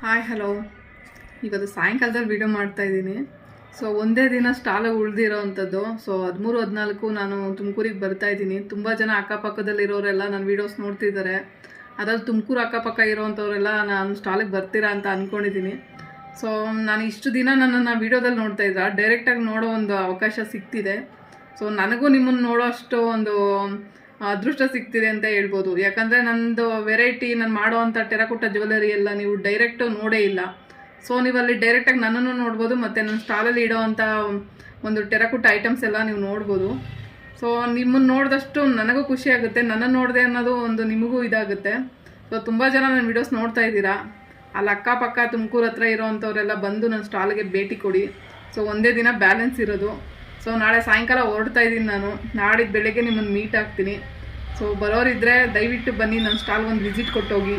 Hi hello. ಇವತ್ತು ಸಾಯಂಕಾಲದಲ್ಲಿ video ಮಾಡ್ತಾಯಿದ್ದೀನಿ. So ಒಂದೇ ದಿನ ಸ್ಟಾಲಾಗಿ ಉಳಿದಿರೋ ಅಂಥದ್ದು. ಸೊ 13-14 ನಾನು ತುಮಕೂರಿಗೆ ಬರ್ತಾಯಿದ್ದೀನಿ. ತುಂಬ ಜನ ಅಕ್ಕಪಕ್ಕದಲ್ಲಿರೋರೆಲ್ಲ ನನ್ನ ವೀಡಿಯೋಸ್ ನೋಡ್ತಿದ್ದಾರೆ. ಅದ್ರಲ್ಲಿ ತುಮಕೂರು ಅಕ್ಕಪಕ್ಕ ಇರೋವಂಥವರೆಲ್ಲ ನಾನು ಸ್ಟಾಲಿಗೆ ಬರ್ತೀರಾ ಅಂತ ಅಂದ್ಕೊಂಡಿದ್ದೀನಿ. ಸೊ ನಾನು ಇಷ್ಟು ದಿನ ನನ್ನನ್ನು ವೀಡಿಯೋದಲ್ಲಿ ನೋಡ್ತಾಯಿದ್ದೆ, ಡೈರೆಕ್ಟಾಗಿ ನೋಡೋ ಒಂದು ಅವಕಾಶ ಸಿಗ್ತಿದೆ. ಸೊ ನನಗೂ ನಿಮ್ಮನ್ನು ನೋಡೋ ಅಷ್ಟು ಒಂದು ಅದೃಷ್ಟ ಸಿಗ್ತಿದೆ ಅಂತ ಹೇಳ್ಬೋದು. ಯಾಕಂದರೆ ನನ್ನದು ವೆರೈಟಿ, ನಾನು ಮಾಡೋ ಅಂಥ ಟೆರಕೋಟ ಜ್ಯುವೆಲರಿ ಎಲ್ಲ ನೀವು ಡೈರೆಕ್ಟು ನೋಡೇ ಇಲ್ಲ. ಸೊ ನೀವಲ್ಲಿ ಡೈರೆಕ್ಟಾಗಿ ನನ್ನನ್ನು ನೋಡ್ಬೋದು, ಮತ್ತು ನನ್ನ ಸ್ಟಾಲಲ್ಲಿ ಇಡೋ ಅಂಥ ಒಂದು ಟೆರಕೋಟ ಐಟಮ್ಸ್ ಎಲ್ಲ ನೀವು ನೋಡ್ಬೋದು. ಸೊ ನಿಮ್ಮನ್ನು ನೋಡಿದಷ್ಟು ನನಗೂ ಖುಷಿ ಆಗುತ್ತೆ, ನನ್ನನ್ನು ನೋಡಿದೆ ಅನ್ನೋದು ಒಂದು ನಿಮಗೂ ಇದಾಗುತ್ತೆ. ಸೊ ತುಂಬ ಜನ ನನ್ನ ವೀಡಿಯೋಸ್ ನೋಡ್ತಾ ಇದ್ದೀರಾ. ಅಲ್ಲಿ ಅಕ್ಕಪಕ್ಕ ತುಮಕೂರು ಹತ್ರ ಇರೋವಂಥವರೆಲ್ಲ ಬಂದು ನನ್ನ ಸ್ಟಾಲ್ಗೆ ಭೇಟಿ ಕೊಡಿ. ಸೊ ಒಂದೇ ದಿನ ಬ್ಯಾಲೆನ್ಸ್ ಇರೋದು. ಸೊ ನಾಳೆ ಸಾಯಂಕಾಲ ಹೊರಡ್ತಾ ಇದ್ದೀನಿ ನಾನು. ನಾಡಿದ್ದು ಬೆಳಗ್ಗೆ ನಿಮ್ಮನ್ನು ಮೀಟ್ ಆಗ್ತೀನಿ. ಸೊ ಬರೋರಿದ್ದರೆ ದಯವಿಟ್ಟು ಬನ್ನಿ, ನನ್ನ ಸ್ಟಾಲ್ ಒಂದು ವಿಸಿಟ್ ಕೊಟ್ಟೋಗಿ.